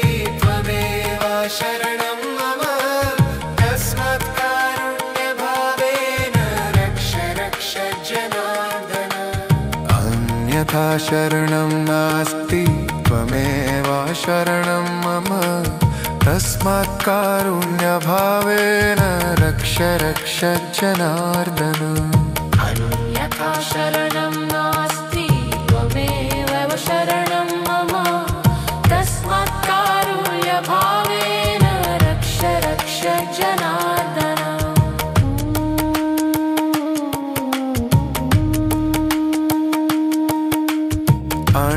त्वमेव शरणं मम तस्मात् कारुण्यभावेन रक्ष रक्ष जनार्दन अन्यथा शरणं नास्ति त्वमेव शरणं मम तस्मात् कारुण्यभावेन रक्ष रक्ष जनार्दन अन्यथा शरणं नास्ति त्वमेव शरणं मम तस्मात् कारुण्यभावेन रक्ष रक्ष जनार्दन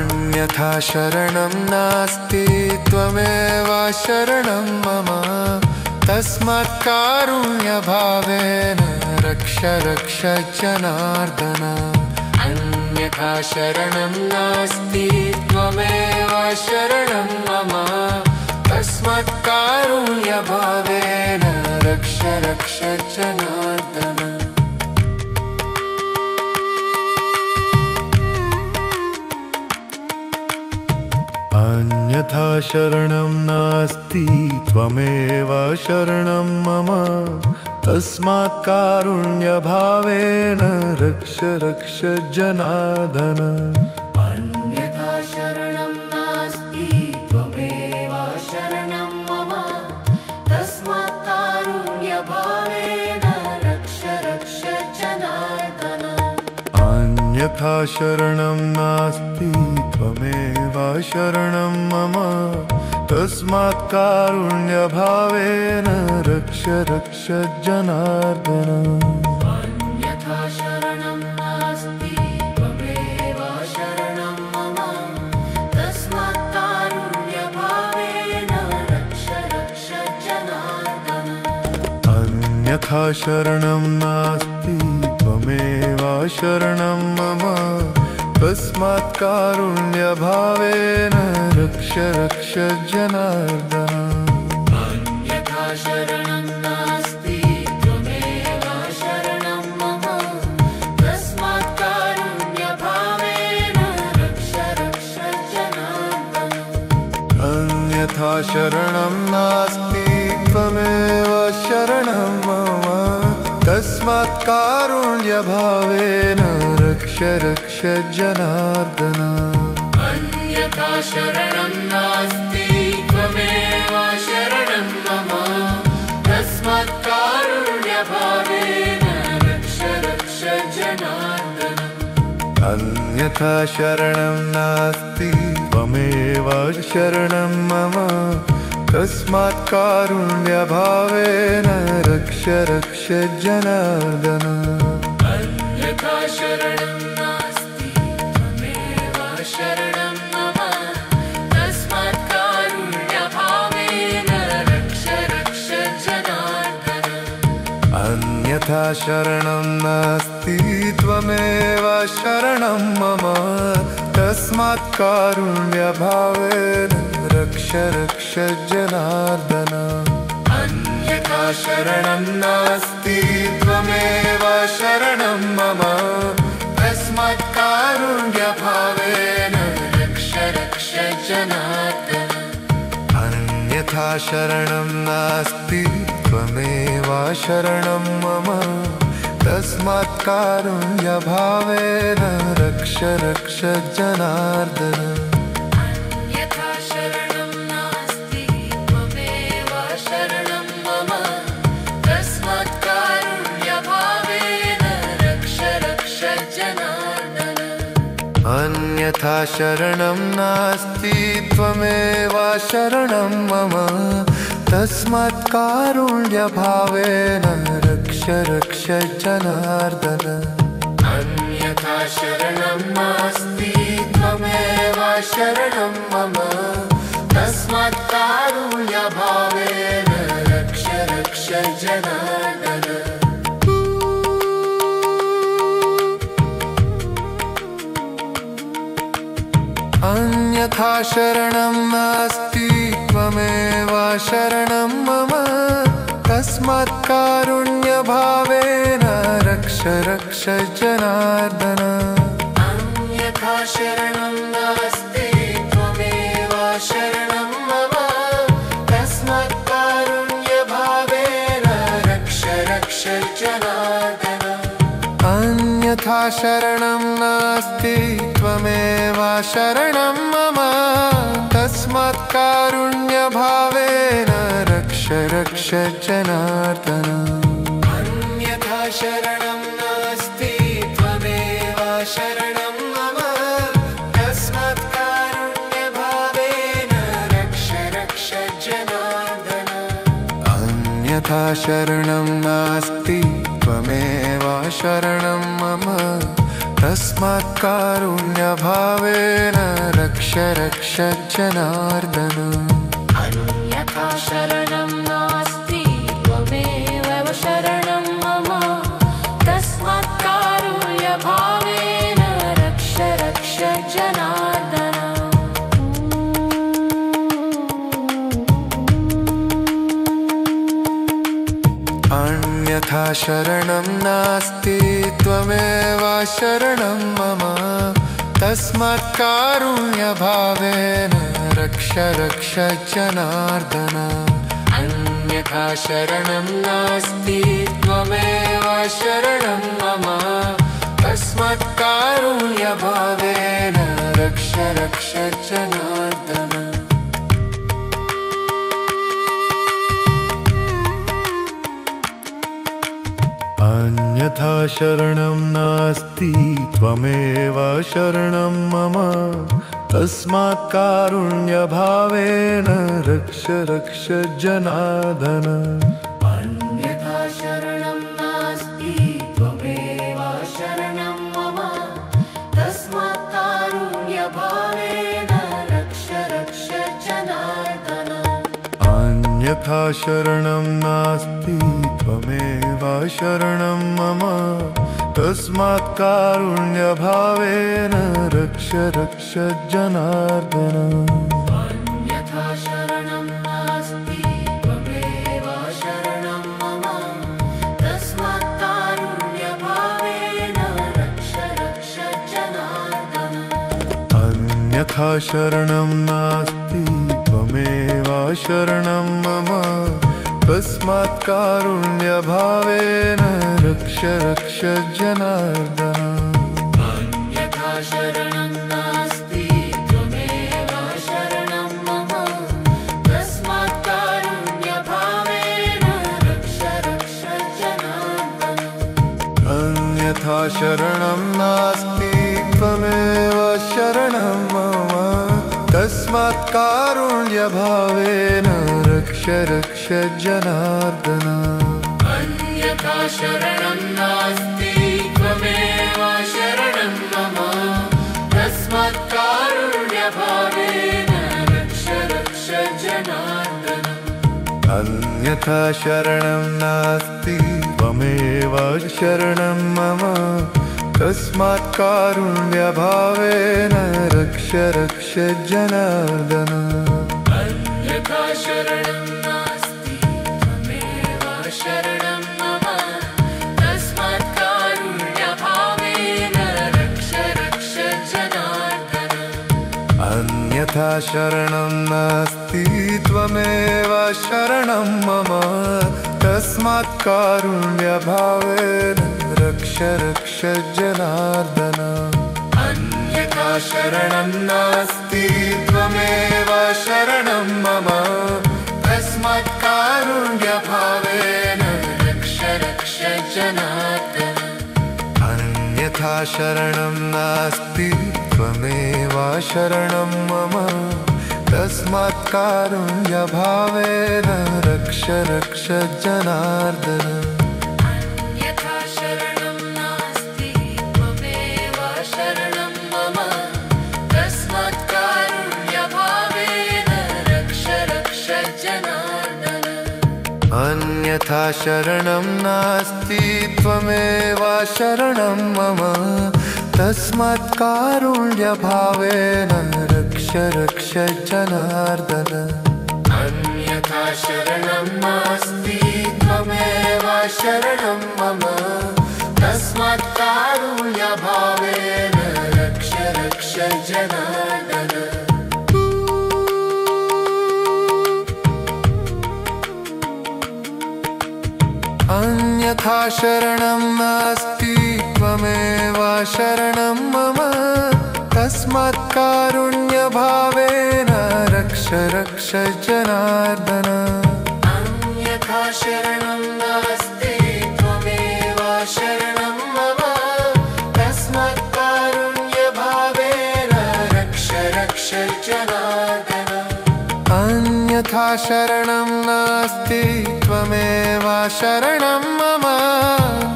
अन्यथा शरणं नास्ति त्वमेव शरणं मम तस्मात् कारुण्यभावेन रक्ष रक्ष जनार्दन अन्यथा शरणं नास्ति त्वमेव शरणं मम तस्मात् कारुण्यभावेन रक्ष रक्ष जनार्दन अन्यथा शरणं नास्ति त्वमेव शरणं मम तस्मात् कारुण्यभावेन रक्ष रक्ष जनार्दन अन्यथा शरणं नास्ति त्वमेव शरणं मम तस्मात् कारुण्यभावेन रक्ष रक्ष जनार्दन अन्यथा शरणं नास्ति त्वमेव शरणं मम तस्मात् कारुण्यभावेन रक्ष रक्ष जनार्दन अन्यथा शरणं नास्ति त्वमेव शरणं मम तस्मात् कारुण्यभावेन रक्ष रक्ष जनार्दन अन्यथा शरणं नास्ति त्वमेव शरणं मम तस्मात् कारुण्यभावेन रक्ष रक्ष जनार्दन अन्यथा शरणं नास्ति त्वमेव शरणं मम तस्मात् कारुण्यभावेन रक्ष रक्ष जनार्दन अन्यथा शरणं नास्ति त्वमेव शरणं मम तस्मात् कारुण्यभावेन रक्ष रक्ष जनार्दन अन्यथा शरणं नास्ति त्वमेव शरणं मम तस्मात् कारुण्यभावेन रक्ष रक्ष जनार्दन अन्यथा शरणं नास्ति त्वमेव शरणं मम तस्मात् कारुण्यभावेन रक्ष रक्ष जनार्दन अन्यथा शरणं नास्ति त्वमेव शरणं मम तस्मात् कारुण्यभावेन रक्ष रक्ष जनार्दन अन्यथा शरणं नास्ति त्वमेव शरणं मम तस्मात् कारुण्यभावेन रक्ष रक्ष जनार्दन अन्यथा शरणं नास्ति त्वमेव शरणं मम तस्मात् कारुण्यभावेन रक्ष रक्ष जनार्दन अन्यथा शरणं नास्ति त्वमेव शरणं मम तस्मात् कारुण्यभावेन रक्ष रक्ष जनार्दन अन्यथा शरणं नास्ति त्वमेव शरणं मम तस्मात् कारुण्यभावेन रक्ष रक्ष जनार्दन अन्यथा शरणं नास्ति त्वमेव शरणं मम तस्मात् कारुण्यभावेन रक्ष रक्ष जनार्दन अन्यथा शरणं नास्ति त्वमेव शरणं मम तस्मात् कारुण्यभावेन रक्ष रक्ष जनार्दन अन्यथा शरणं नास्ति त्वमेव शरणं मम तस्मात् कारुण्यभावेन रक्ष रक्ष जनार्दन अन्यथा शरणं नास्ति त्वमेव शरणं मम तस्मात् कारुण्यभावेन रक्ष रक्ष जनार्दन अन्यथा शरणं नास्ति त्वमेव शरणं मम तस्मात् कारुण्यभावेन रक्ष रक्ष जनार्दन अन्यथा शरणं नास्ति त्वमेव शरणं मम तस्मात् कारुण्यभावेन रक्ष रक्ष जनार्दन अन्यथा शरणं नास्ति त्वमेव शरणं मम तस्मात् कारुण्यभावेन रक्ष रक्ष जनार्दन अन्यथा शरणं नास्ति त्वमेव शरणं मम तस्मात् कारुण्यभावेन रक्ष रक्ष जनार्दन अन्यथा शरणं नास्ति त्वमेव शरणं मम तस्मात् कारुण्यभावेन रक्ष रक्ष जनार्दन अन्यथा शरणं नास्ति त्वमेव शरणं मम तस्मात् कारुण्यभावेन रक्ष रक्ष जनार्दन अन्यथा शरणं नास्ति त्वमेव शरणं मम तस्मात् कारुण्यभावेन रक्ष रक्ष जनार्दन अन्यथा शरणं नास्ति त्वमेव शरणं मम तस्मात् कारुण्यभावेन रक्ष रक्ष जनार्दन अन्यथा शरणं नास्ति त्वमेव शरणं मम तस्मात् कारुण्यभावेन रक्ष रक्ष जनार्दन अन्यथा शरणं नास्ति त्वमेव शरणं मम तस्मात् कारुण्यभावेन रक्ष रक्ष जनार्दन अन्यथा शरणं नास्ति त्वमेव शरणं मम तस्मात् कारुण्यभावेन रक्ष रक्ष जनार्दन अन्यथा शरणं नास्ति त्वमेव शरणं मम तस्मात् कारुण्यभावेन रक्ष रक्ष जनार्दन अन्यथा शरणं नास्ति त्वमेव शरणं मम तस्मात् कारुण्यभावेन रक्ष रक्ष जनार्दन अन्यथा शरणं नास्ति त्वमेव शरणं मम तस्मात् कारुण्यभावेन रक्ष रक्ष जनार्दन अन्यथा शरणं नास्ति त्वमेव शरणं मम तस्मात् कारुण्यभावेन रक्ष रक्ष जनार्दन अन्यथा शरणं नास्ति त्वमेव शरणं मम तस्मात् कारुण्यभावेन रक्ष रक्ष जनार्दन अन्यथा शरणं नास्ति त्वमेव शरणं मम तस्मात् कारुण्यभावेन रक्ष रक्ष जनार्दन अन्यथा शरणं नास्ति त्वमेव शरणं मम तस्मात् कारुण्यभावेन रक्ष रक्ष जनार्दन अन्यथा शरणं नास्ति त्वमेव शरणं मम तस्मात् कारुण्यभावेन रक्ष रक्ष जनार्दन अन्यथा शरणं नास्ति त्वमेव शरणं मम तस्मात् कारुण्यभावेन रक्ष रक्ष जनार्दन अन्यथा शरणं नास्ति त्वमेव शरणं मम तस्मात् कारुण्यभावेन रक्ष रक्ष जनार्दन अन्यथा शरणं नास्ति त्वमेव शरणं मम तस्मात् कारुण्यभावेन रक्ष रक्ष जनार्दन अन्यथा शरणं नास्ति त्वमेव शरणं मम तस्मात् कारुण्यभावेन रक्ष रक्ष जनार्दन अन्यथा शरणं नास्ति त्वमेव शरणं मम तस्मात् कारुण्यभावेन रक्ष रक्ष जनार्दन अन्यथा शरणं नास्ति त्वमेव शरणं मम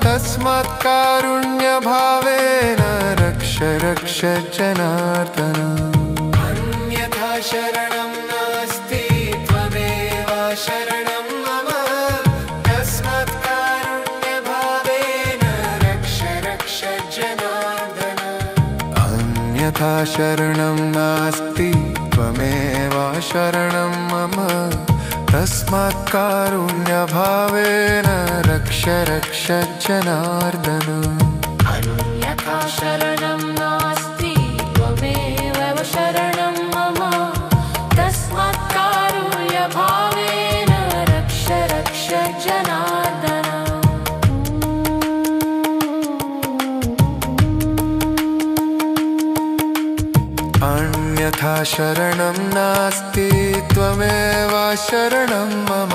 तस्मात् कारुण्यभावेन रक्ष रक्ष जनार्दन अन्यथा शरणं नास्ति त्वमेव शरणं मम तस्मात् कारुण्यभावेन रक्ष रक्ष जनार्दन अन्यथा शरणं नास्ति त्वमेव शरणं मम तस्मात् कारुण्यभावेन रक्ष रक्ष जनार्दन अन्यथा शरणं नास्ति त्वमेव शरणं मम तस्मात् कारुण्यभावेन रक्ष रक्ष जनार्दन अन्यथा शरणं नास्ति त्वमेव शरणं मम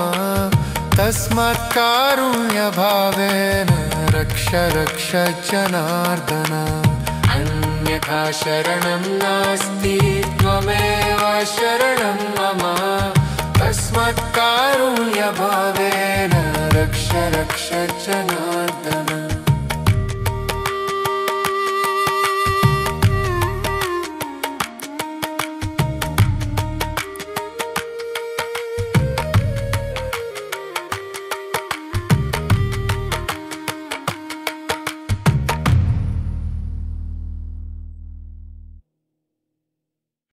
तस्मात् कारुण्यभावेन रक्ष रक्ष जनार्दन अन्यथा शरणं नास्ति त्वमेव शरणं मम तस्मात् कारुण्यभावेन रक्ष रक्ष जनार्दन